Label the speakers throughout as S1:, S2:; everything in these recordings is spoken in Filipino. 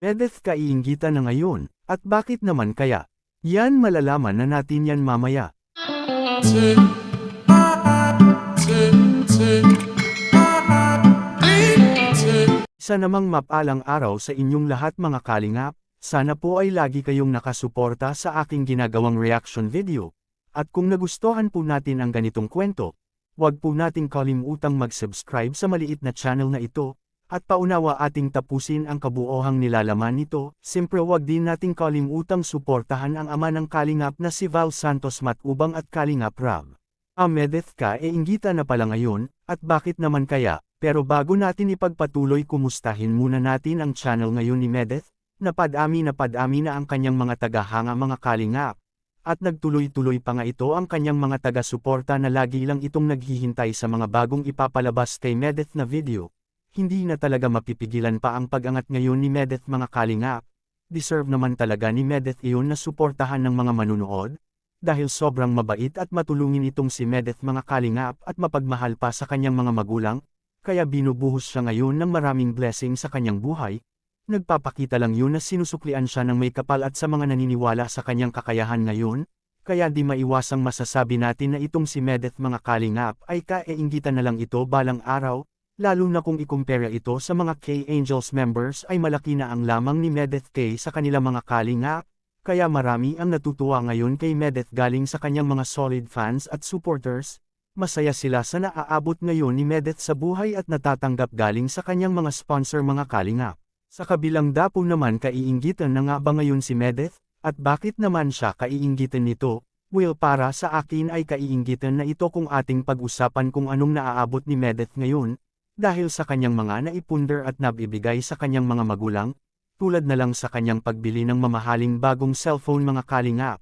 S1: Medeth kaiinggitan na ngayon, at bakit naman kaya? Yan malalaman na natin yan mamaya. Isa namang mapalang araw sa inyong lahat mga kalingap, sana po ay lagi kayong nakasuporta sa aking ginagawang reaction video. At kung nagustuhan po natin ang ganitong kwento, huwag po nating kalimutang mag-subscribe sa maliit na channel na ito, at paunawa ating tapusin ang kabuohang nilalaman nito. Siyempre huwag din nating kalimutang suportahan ang ama ng kalingap na si Val Santos Matubang at Kalingap Rab. Medeth kaiinggitan na pala ngayon, at bakit naman kaya? Pero bago natin ipagpatuloy, kumustahin muna natin ang channel ngayon ni Medeth. Napadami na ang kanyang mga tagahanga mga kalingap. At nagtuloy-tuloy pa nga ito ang kanyang mga taga-suporta na lagi lang itong naghihintay sa mga bagong ipapalabas kay Medeth na video. Hindi na talaga mapipigilan pa ang pag-angat ngayon ni Medeth mga kalingap. Deserve naman talaga ni Medeth iyon na suportahan ng mga manunood. Dahil sobrang mabait at matulungin itong si Medeth mga kalingap at mapagmahal pa sa kanyang mga magulang. Kaya binubuhos siya ngayon ng maraming blessing sa kanyang buhay. Nagpapakita lang yun na sinusuklian siya ng may kapal at sa mga naniniwala sa kanyang kakayahan ngayon. Kaya di maiwasang masasabi natin na itong si Medeth mga kalingap ay kaiinggitan na lang ito balang araw. Lalo na kung ikumpara ito sa mga K-Angels members ay malaki na ang lamang ni Medeth K sa kanila mga kalingap. Kaya marami ang natutuwa ngayon kay Medeth galing sa kanyang mga solid fans at supporters. Masaya sila sa naaabot ngayon ni Medeth sa buhay at natatanggap galing sa kanyang mga sponsor mga kalingap. Sa kabilang dapong naman kaiinggitan na nga ba ngayon si Medeth? At bakit naman siya kaiinggitan nito? Well, para sa akin ay kaiinggitan na ito kung ating pag-usapan kung anong naaabot ni Medeth ngayon. Dahil sa kanyang mga naipunder at nabibigay sa kanyang mga magulang, tulad na lang sa kanyang pagbili ng mamahaling bagong cellphone mga kalingap,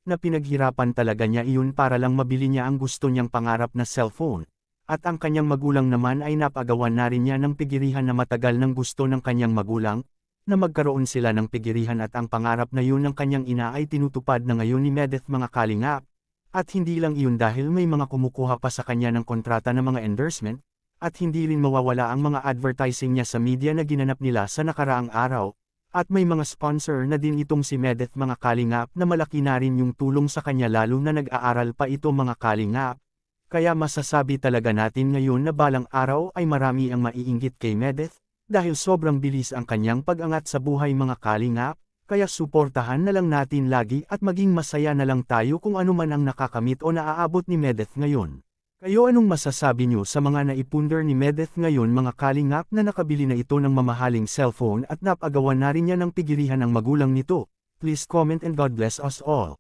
S1: na pinaghirapan talaga niya iyon para lang mabili niya ang gusto niyang pangarap na cellphone. At ang kanyang magulang naman ay napagawan na rin niya ng pigirihan na matagal ng gusto ng kanyang magulang, na magkaroon sila ng pigirihan at ang pangarap na yun ng kanyang ina ay tinutupad na ngayon ni Medeth mga kalingap. At hindi lang iyon dahil may mga kumukuha pa sa kanya ng kontrata ng mga endorsement, at hindi rin mawawala ang mga advertising niya sa media na ginanap nila sa nakaraang araw, at may mga sponsor na din itong si Medeth mga kalingap na malaki na rin yung tulong sa kanya lalo na nag-aaral pa ito mga kalingap. Kaya masasabi talaga natin ngayon na balang araw ay marami ang maiinggit kay Medeth, dahil sobrang bilis ang kanyang pag-angat sa buhay mga kalingap, kaya suportahan na lang natin lagi at maging masaya na lang tayo kung ano man ang nakakamit o naaabot ni Medeth ngayon. Kayo anong masasabi nyo sa mga naipunder ni Medeth ngayon mga kalingap na nakabili na ito ng mamahaling cellphone at napagawan na rin niya ng pigirihan ng magulang nito? Please comment and God bless us all.